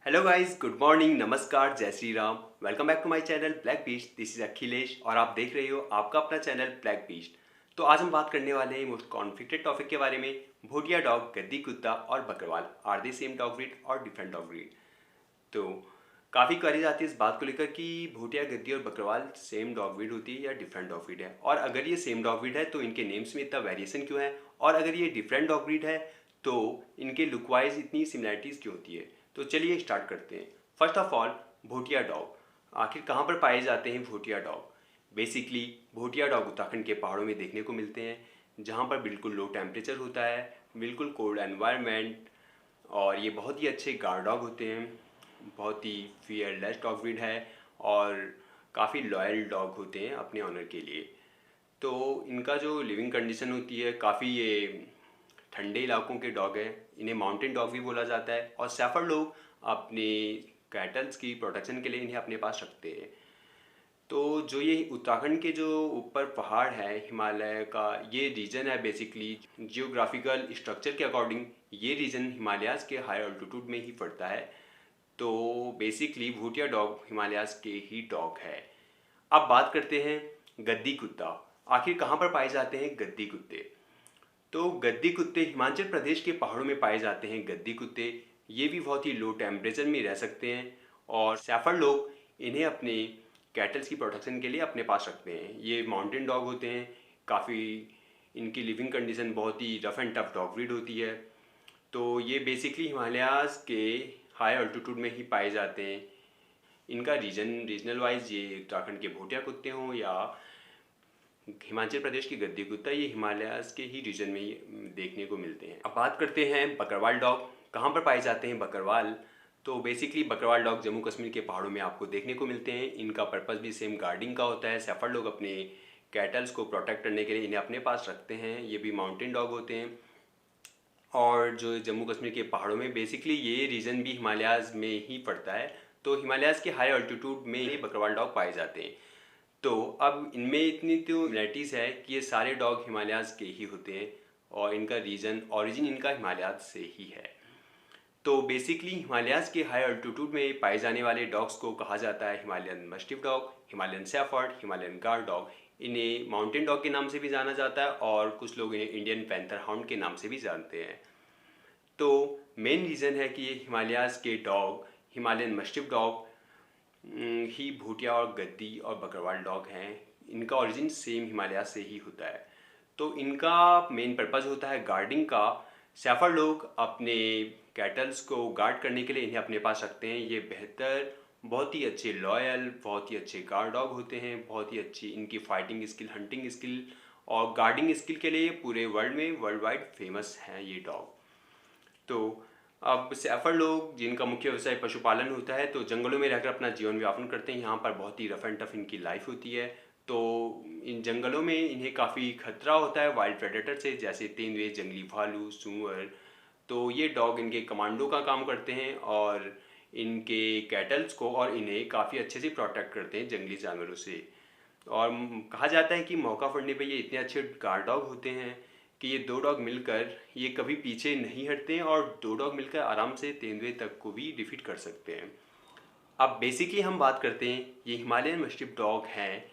Hello guys, good morning, नमस्कार, जय Shri Ram. Welcome back to my channel black beast. This is Akhilesh और आप देख रहे हो आपका अपना चैनल ब्लैक बीस्ट। तो आज हम बात करने वाले हैं मोस्ट कॉन्फ्लिक्टेड टॉपिक के बारे में। भूटिया डॉग, गद्दी कुत्ता और Bakarwal, are they same dog breed और डिफरेंट डॉग ब्रीड? तो काफ़ी क्वेरीज आती है इस बात को लेकर कि भूटिया, गद्दी और बकरवाल सेम डॉग ब्रीड होती है या डिफरेंट डॉग ब्रीड है, और अगर ये सेम डॉग ब्रीड है तो इनके नेम्स में इतना वेरिएशन क्यों है, और अगर ये डिफरेंट डॉग ब्रीड है तो इनके लुक वाइज इतनी सिमिलैरिटीज़ क्यों होती है। तो चलिए स्टार्ट करते हैं। First of all, Bhutia dog आखिर कहाँ पर पाए जाते हैं? Bhutia dog basically Bhutia dog Uttarakhand के पहाड़ों में देखने को मिलते हैं, जहाँ पर बिल्कुल लो टेम्परेचर होता है, बिल्कुल कोल्ड एनवायरनमेंट, और ये बहुत ही अच्छे गार्ड डॉग होते हैं। बहुत ही फियरलेस डॉग ब्रीड है और काफ़ी लॉयल डॉग होते हैं अपने ऑनर के लिए। तो इनका जो लिविंग कंडीशन होती है, काफ़ी ये ठंडे इलाकों के डॉग हैं। इन्हें माउंटेन डॉग भी बोला जाता है, और सैफर लोग अपने कैटल्स की प्रोटेक्शन के लिए इन्हें अपने पास रखते हैं। तो जो ये उत्तराखंड के जो ऊपर पहाड़ है, हिमालय का ये रीजन है, बेसिकली जियोग्राफिकल स्ट्रक्चर के अकॉर्डिंग ये रीजन हिमालयाज़ के हाई ऑल्टीट्यूड में ही पड़ता है। तो बेसिकली भूटिया डॉग हिमालयाज़ के ही डॉग है। अब बात करते हैं गद्दी कुत्ता। आखिर कहाँ पर पाए जाते हैं गद्दी कुत्ते? तो गद्दी कुत्ते हिमाचल प्रदेश के पहाड़ों में पाए जाते हैं। गद्दी कुत्ते ये भी बहुत ही लो टेम्परेचर में रह सकते हैं, और सैफर लोग इन्हें अपने कैटल्स की प्रोटेक्शन के लिए अपने पास रखते हैं। ये माउंटेन डॉग होते हैं, काफ़ी इनकी लिविंग कंडीशन बहुत ही rough and tough dog breed होती है। तो ये बेसिकली हिमालयाज़ के हाई अल्टीट्यूड में ही पाए जाते हैं। इनका रीजनल वाइज ये उत्तराखंड के भूटिया कुत्ते हों या हिमाचल प्रदेश की गद्दी कुत्ता, ये हिमालयाज़ के ही रीजन में ही देखने को मिलते हैं। अब बात करते हैं बकरवाल डॉग, कहाँ पर पाए जाते हैं बकरवाल? तो बेसिकली बकरवाल डॉग जम्मू कश्मीर के पहाड़ों में आपको देखने को मिलते हैं। इनका पर्पस भी सेम गार्डिंग का होता है। सैफर लोग अपने कैटल्स को प्रोटेक्ट करने के लिए इन्हें अपने पास रखते हैं। ये भी माउंटेन डॉग होते हैं, और जो जम्मू कश्मीर के पहाड़ों में बेसिकली ये रीजन भी हिमालयाज़ में ही पड़ता है। तो हिमालयाज़ के हाई ऑल्टीट्यूड में ही बकरवाल डॉग पाए जाते हैं। तो अब इनमें इतनी तो सिमिलैरिटीज़ है कि ये सारे डॉग हिमालयाज़ के ही होते हैं, और इनका ओरिजिन इनका हिमालयाज़ से ही है। तो बेसिकली हिमालयाज़ के हाई अल्टीट्यूड में पाए जाने वाले डॉग्स को कहा जाता है Himalayan mastiff dog, Himalayan shepherd, Himalayan guard dog. इन्हें माउंटेन डॉग के नाम से भी जाना जाता है, और कुछ लोग इन्हें इंडियन पैंथर हाउंड के नाम से भी जानते हैं। तो मेन रीज़न है कि ये हिमालयाज़ के डॉग, हिमालयन मस्टिफ डॉग ही भूटिया और गद्दी और बकरवाल डॉग हैं। इनका ओरिजिन सेम हिमालय से ही होता है। तो इनका मेन पर्पज़ होता है गार्डिंग का। सैफर लोग अपने कैटल्स को गार्ड करने के लिए इन्हें अपने पास रखते हैं। ये बेहतर, बहुत ही अच्छे लॉयल, बहुत ही अच्छे गार्ड डॉग होते हैं। बहुत ही अच्छी इनकी फाइटिंग स्किल, हंटिंग स्किल और गार्डिंग स्किल के लिए पूरे वर्ल्ड में वर्ल्ड वाइड फेमस हैं ये डॉग। तो अब सैफर लोग जिनका मुख्य व्यवसाय पशुपालन होता है, तो जंगलों में रहकर अपना जीवन यापन करते हैं। यहाँ पर बहुत ही रफ एंड टफ इनकी लाइफ होती है। तो इन जंगलों में इन्हें काफ़ी खतरा होता है वाइल्ड प्रेडेटर से, जैसे तेंदुए, जंगली भालू, सूअर। तो ये डॉग इनके कमांडो का काम करते हैं, और इनके कैटल्स को और इन्हें काफ़ी अच्छे से प्रोटेक्ट करते हैं जंगली जानवरों से। और कहा जाता है कि मौका पड़ने पे ये इतने अच्छे गार्ड डॉग होते हैं कि ये दो डॉग मिलकर ये कभी पीछे नहीं हटते हैं, और दो डॉग मिलकर आराम से तेंदुए तक को भी डिफीट कर सकते हैं। अब बेसिकली हम बात करते हैं, ये हिमालयन मस्टिफ डॉग हैं,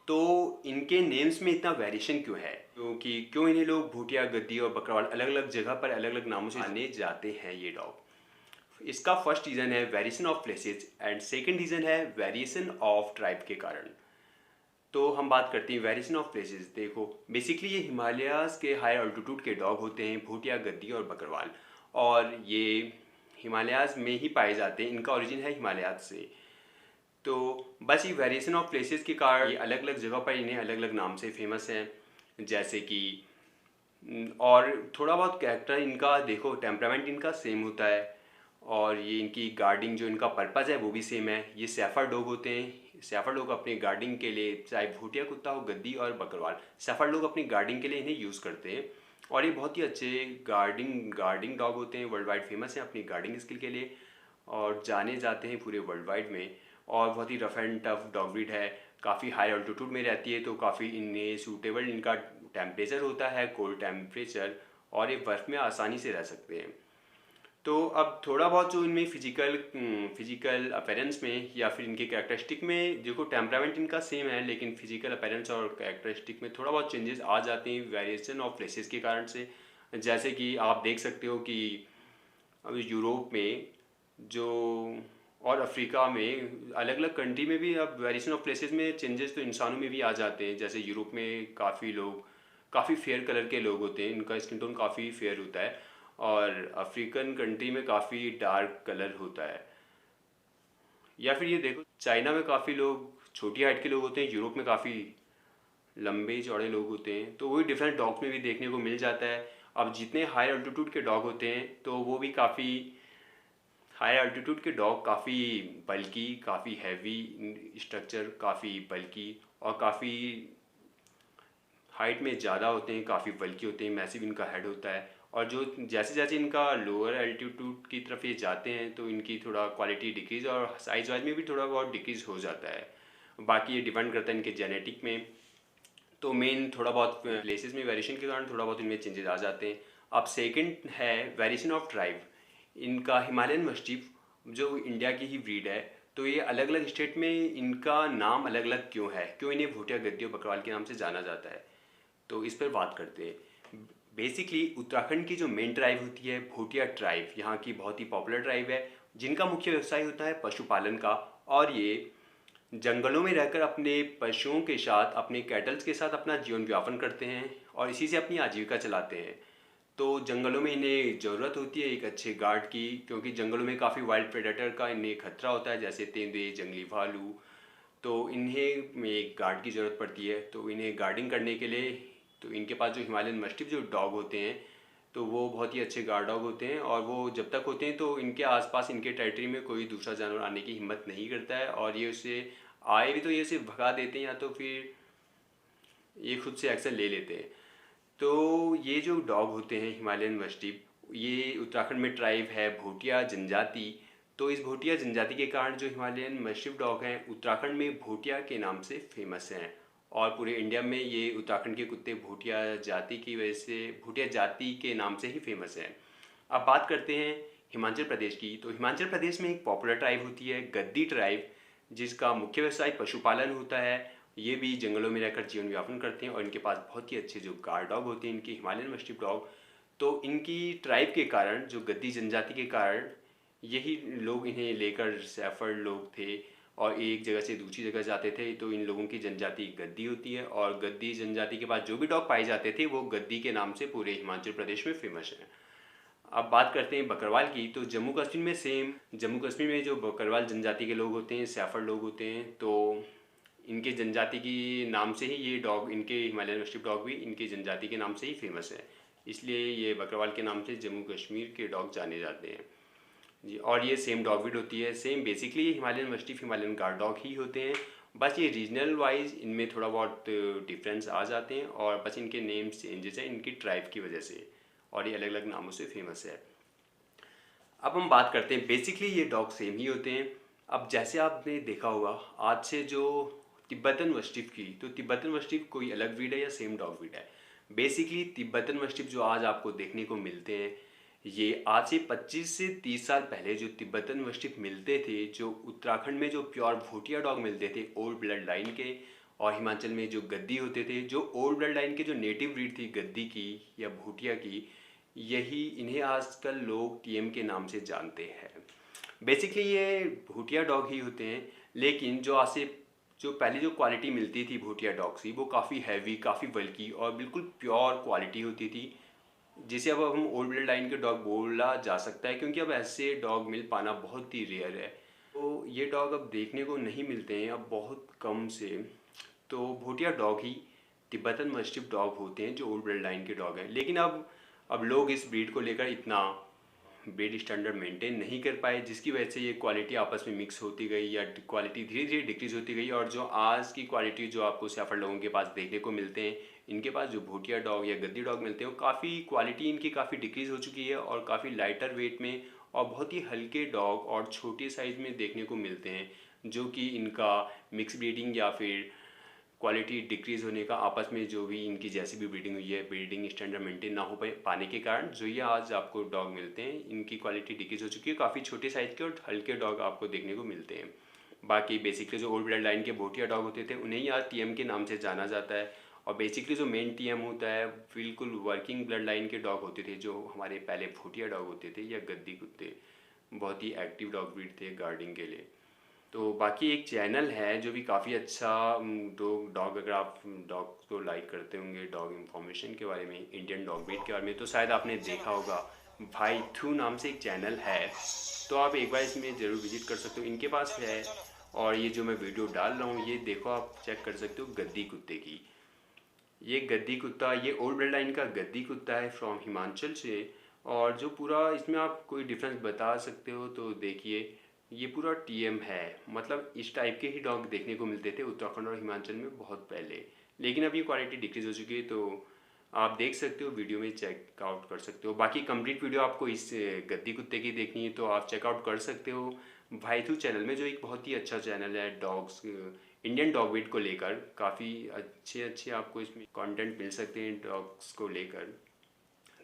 तो इनके नेम्स में इतना वेरिएशन क्यों है? क्योंकि क्यों इन्हें लोग भूटिया, गद्दी और बकरवाल अलग अलग जगह पर अलग अलग नामों से जाने जाते हैं ये डॉग? इसका फर्स्ट रीज़न है variation of places, and second reason है वेरिएशन ऑफ ट्राइब के कारण। तो हम बात करते हैं वेरिएशन ऑफ प्लेसेस। देखो, बेसिकली ये हिमालयाज़ के हाई ऑल्टीट्यूड के डॉग होते हैं, भूटिया, गद्दी और बकरवाल, और ये हिमालयाज़ में ही पाए जाते हैं। इनका ओरिजिन है हिमालयाज़ से। तो बस ये वेरिएशन ऑफ प्लेसेस के कारण ये अलग अलग जगह पर इन्हें अलग अलग नाम से फेमस हैं। जैसे कि और थोड़ा बहुत कैरेक्टर इनका देखो, टेम्परामेंट इनका सेम होता है, और ये इनकी गार्डिंग जो इनका पर्पज़ है वो भी सेम है। ये सैफर डॉग होते हैं। सैफर लोग अपने गार्डिंग के लिए, चाहे भूटिया कुत्ता हो, गद्दी और बकरवाल, सैफर लोग अपनी गार्डिंग के लिए इन्हें यूज़ करते हैं। और ये बहुत ही अच्छे गार्डिंग डॉग होते हैं, वर्ल्ड वाइड फेमस हैं अपनी गार्डिंग स्किल के लिए, और जाने जाते हैं पूरे वर्ल्ड वाइड में। और बहुत ही rough and tough dog breed है, काफ़ी हाई ऑल्टीट्यूड में रहती है, तो काफ़ी इन्हें सूटेबल इनका टेम्परेचर होता है, कोल्ड टेम्परेचर, और ये बर्फ़ में आसानी से रह सकते हैं। तो अब थोड़ा बहुत जो इनमें फिजिकल अपीयरेंस में या फिर इनके कैरेक्टरिस्टिक में देखो, टेम्परामेंट इनका सेम है, लेकिन फिजिकल अपीयरेंस और कैरेक्टरिस्टिक में थोड़ा बहुत चेंजेस आ जाते हैं वेरिएशन ऑफ प्लेसेस के कारण से। जैसे कि आप देख सकते हो कि अब यूरोप में जो और अफ्रीका में अलग अलग कंट्री में भी अब वेरिएशन ऑफ प्लेसेस में चेंजेस तो इंसानों में भी आ जाते हैं। जैसे यूरोप में काफ़ी लोग काफ़ी फेयर कलर के लोग होते हैं, इनका स्किन टोन काफ़ी फेयर होता है, और अफ्रीकन कंट्री में काफ़ी डार्क कलर होता है। या फिर ये देखो, चाइना में काफ़ी लोग छोटी हाइट के लोग होते हैं, यूरोप में काफ़ी लंबे चौड़े लोग होते हैं। तो वही डिफरेंट डॉग्स में भी देखने को मिल जाता है। अब जितने हाई अल्टीट्यूड के डॉग होते हैं तो वो भी काफ़ी हाई अल्टीट्यूड के डॉग काफ़ी बल्की, काफ़ी हैवी स्ट्रक्चर, काफ़ी बल्की और काफ़ी हाइट में ज़्यादा होते हैं, काफ़ी बल्की होते हैं, मैसिव इनका हेड होता है। और जो जैसे जैसे इनका लोअर एल्टीट्यूड की तरफ ये जाते हैं तो इनकी थोड़ा क्वालिटी डिक्रीज़ और साइज वाइज में भी थोड़ा बहुत डिक्रीज़ हो जाता है। बाकी ये डिपेंड करता है इनके जेनेटिक में। तो मेन थोड़ा बहुत प्लेसेस में वेरिएशन के कारण थोड़ा बहुत इनमें चेंजेस आ जाते हैं। अब सेकंड है वेरिएशन ऑफ ट्राइब। इनका हिमालयन मस्टिफ जो इंडिया की ही ब्रीड है, तो ये अलग अलग स्टेट में इनका नाम अलग अलग क्यों है, क्यों इन्हें भूटिया, गद्दी और बकरवाल के नाम से जाना जाता है, तो इस पर बात करते हैं। बेसिकली उत्तराखंड की जो मेन ट्राइब होती है भूटिया ट्राइब, यहाँ की बहुत ही पॉपुलर ट्राइब है, जिनका मुख्य व्यवसाय होता है पशुपालन का। और ये जंगलों में रहकर अपने पशुओं के साथ, अपने कैटल्स के साथ अपना जीवन व्यापन करते हैं और इसी से अपनी आजीविका चलाते हैं। तो जंगलों में इन्हें ज़रूरत होती है एक अच्छे गार्ड की, क्योंकि जंगलों में काफ़ी वाइल्ड प्रेडेटर का इन्हें खतरा होता है, जैसे तेंदुए, जंगली भालू। तो इन्हें में एक गार्ड की ज़रूरत पड़ती है। तो इन्हें गार्डिंग करने के लिए तो इनके पास जो हिमालयन मस्टिफ जो डॉग होते हैं तो वो बहुत ही अच्छे गार्ड डॉग होते हैं, और वो जब तक होते हैं तो इनके आसपास, इनके टेरिटरी में कोई दूसरा जानवर आने की हिम्मत नहीं करता है, और ये उसे आए भी तो ये उसे भगा देते हैं या तो फिर ये खुद से एक्शन ले लेते हैं। तो ये जो डॉग होते हैं हिमालयन मस्टिफ, ये उत्तराखंड में ट्राइब है भोटिया जनजाति। तो इस भोटिया जनजाति के कारण जो हिमालयन मस्टिफ डॉग हैं उत्तराखंड में भोटिया के नाम से फेमस हैं, और पूरे इंडिया में ये उत्तराखंड के कुत्ते भोटिया जाति की वजह से, भोटिया जाति के नाम से ही फेमस हैं। अब बात करते हैं हिमाचल प्रदेश की। तो हिमाचल प्रदेश में एक पॉपुलर ट्राइब होती है गद्दी ट्राइब, जिसका मुख्य व्यवसाय पशुपालन होता है। ये भी जंगलों में रहकर जीवन यापन करते हैं और इनके पास बहुत ही अच्छे जो गार्ड डॉग होते हैं, इनके हिमालयन मस्टिफ डॉग। तो इनकी ट्राइब के कारण, जो गद्दी जनजाति के कारण, यही लोग इन्हें लेकर सैफर्ड लोग थे और एक जगह से दूसरी जगह जाते थे। तो इन लोगों की जनजाति गद्दी होती है, और गद्दी जनजाति के पास जो भी डॉग पाए जाते थे वो गद्दी के नाम से पूरे हिमाचल प्रदेश में फेमस है। अब बात करते हैं बकरवाल की। तो जम्मू कश्मीर में सेम, जम्मू कश्मीर में जो बकरवाल जनजाति के लोग होते हैं, सैफर्ड लोग होते हैं, तो इनके जनजाति की नाम से ही ये डॉग, इनके हिमालयन मस्टिफ डॉग भी इनकी जनजाति के नाम से ही फेमस है, इसलिए ये बकरवाल के नाम से जम्मू कश्मीर के डॉग जाने जाते हैं जी। और ये सेम डॉग ब्रीड होती है, same basically Himalayan mastiff, Himalayan guard dog ही होते हैं। बस ये रीजनल वाइज इनमें थोड़ा बहुत डिफरेंस आ जाते हैं, और बस इनके नेम चेंजेस हैं इनकी ट्राइब की वजह से, और ये अलग अलग नामों से फेमस है। अब हम बात करते हैं, बेसिकली ये डॉग सेम ही होते हैं। अब जैसे आपने देखा होगा आज से जो तिब्बतन मस्टिफ की, तो तिब्बतन मस्टिफ कोई अलग ब्रीड है या सेम डॉग ब्रीड है? बेसिकली तिब्बतन मस्टिफ जो आज आपको देखने को मिलते हैं, ये आज से 25 से 30 साल पहले जो तिब्बतन मस्टिफ मिलते थे, जो उत्तराखंड में जो प्योर भूटिया डॉग मिलते थे ओल्ड ब्लड लाइन के, और हिमाचल में जो गद्दी होते थे, जो ओल्ड ब्लड लाइन के जो नेटिव ब्रीड थी गद्दी की या भूटिया की, यही इन्हें आजकल लोग टीएम के नाम से जानते हैं। बेसिकली ये भूटिया डॉग ही होते हैं, लेकिन जो आज से, जो पहले जो क्वालिटी मिलती थी भूटिया डॉग की, वो काफ़ी हैवी, काफ़ी बल्की और बिल्कुल प्योर क्वालिटी होती थी, जिसे अब हम ओल्ड ब्लड लाइन के डॉग बोला जा सकता है, क्योंकि अब ऐसे डॉग मिल पाना बहुत ही रेयर है। तो ये डॉग अब देखने को नहीं मिलते हैं, अब बहुत कम से। तो भूटिया डॉग ही तिब्बतन मस्टिफ डॉग होते हैं जो ओल्ड ब्लड लाइन के डॉग हैं। लेकिन अब लोग इस ब्रीड को लेकर इतना ब्रीड स्टैंडर्ड मेंटेन नहीं कर पाए, जिसकी वजह से ये क्वालिटी आपस में मिक्स होती गई या क्वालिटी धीरे धीरे डिक्रीज होती गई, और जो आज की क्वालिटी जो आपको सैफर्ड लोगों के पास देखने को मिलते हैं, इनके पास जो भूटिया डॉग या गद्दी डॉग मिलते हैं, वो काफ़ी क्वालिटी इनकी काफ़ी डिक्रीज हो चुकी है, और काफ़ी लाइटर वेट में और बहुत ही हल्के डॉग और छोटे साइज़ में देखने को मिलते हैं, जो कि इनका मिक्स ब्रीडिंग या फिर क्वालिटी डिक्रीज़ होने का, आपस में जो भी इनकी जैसी भी ब्रीडिंग हुई है, ब्रीडिंग स्टैंडर्ड मेंटेन ना हो पाने के कारण जो ये आज आपको डॉग मिलते हैं, इनकी क्वालिटी डिक्रीज़ हो चुकी है। काफ़ी छोटे साइज़ के और हल्के डॉग आपको देखने को मिलते हैं। बाकी बेसिकली जो ओल्ड ब्लड लाइन के भोटिया डॉग होते थे उन्हें ही आज टीएम के नाम से जाना जाता है। और बेसिकली जो मेन टीएम होता है बिल्कुल वर्किंग ब्लड लाइन के डॉग होते थे, जो हमारे पहले भोटिया डॉग होते थे या गद्दी कुत्ते, बहुत ही एक्टिव डॉग ब्रीड थे गार्डिंग के लिए। तो बाकी एक चैनल है जो भी काफ़ी अच्छा डॉग, अगर आप डॉग को लाइक करते होंगे, डॉग इन्फॉर्मेशन के बारे में, इंडियन डॉग ब्रीड के बारे में, तो शायद आपने देखा होगा, भाई थू नाम से एक चैनल है। तो आप एक बार इसमें ज़रूर विजिट कर सकते हो, इनके पास है। और ये जो मैं वीडियो डाल रहा हूँ ये देखो, आप चेक कर सकते हो गद्दी कुत्ते की। ये गद्दी कुत्ता, ये ओल्ड ब्लड लाइन का गद्दी कुत्ता है फ्रॉम हिमाचल से। और जो पूरा इसमें आप कोई डिफरेंस बता सकते हो तो देखिए, ये पूरा टीएम है। मतलब इस टाइप के ही डॉग देखने को मिलते थे उत्तराखंड और हिमाचल में बहुत पहले, लेकिन अब ये क्वालिटी डिक्रीज हो चुकी है। तो आप देख सकते हो, वीडियो में चेकआउट कर सकते हो। बाकी कंप्लीट वीडियो आपको इस गद्दी कुत्ते की देखनी है तो आप चेकआउट कर सकते हो भाईथू चैनल में, जो एक बहुत ही अच्छा चैनल है डॉग्स, इंडियन डॉग ब्रीड को लेकर। काफ़ी अच्छे अच्छे आपको इसमें कंटेंट मिल सकते हैं डॉग्स को लेकर,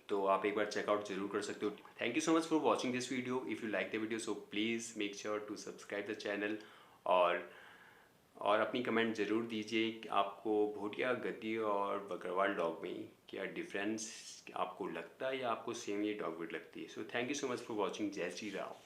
तो आप एक बार चेकआउट जरूर कर सकते हो। Thank you so much for watching this video. If you like the video so please make sure to subscribe the channel. और अपनी कमेंट ज़रूर दीजिए कि आपको भोटिया, गद्दी और बकरवाल डॉग में क्या डिफरेंस आपको लगता है या आपको सेम ये डॉग ब्रीड लगती है। So thank you so much for watching. जय श्री राम।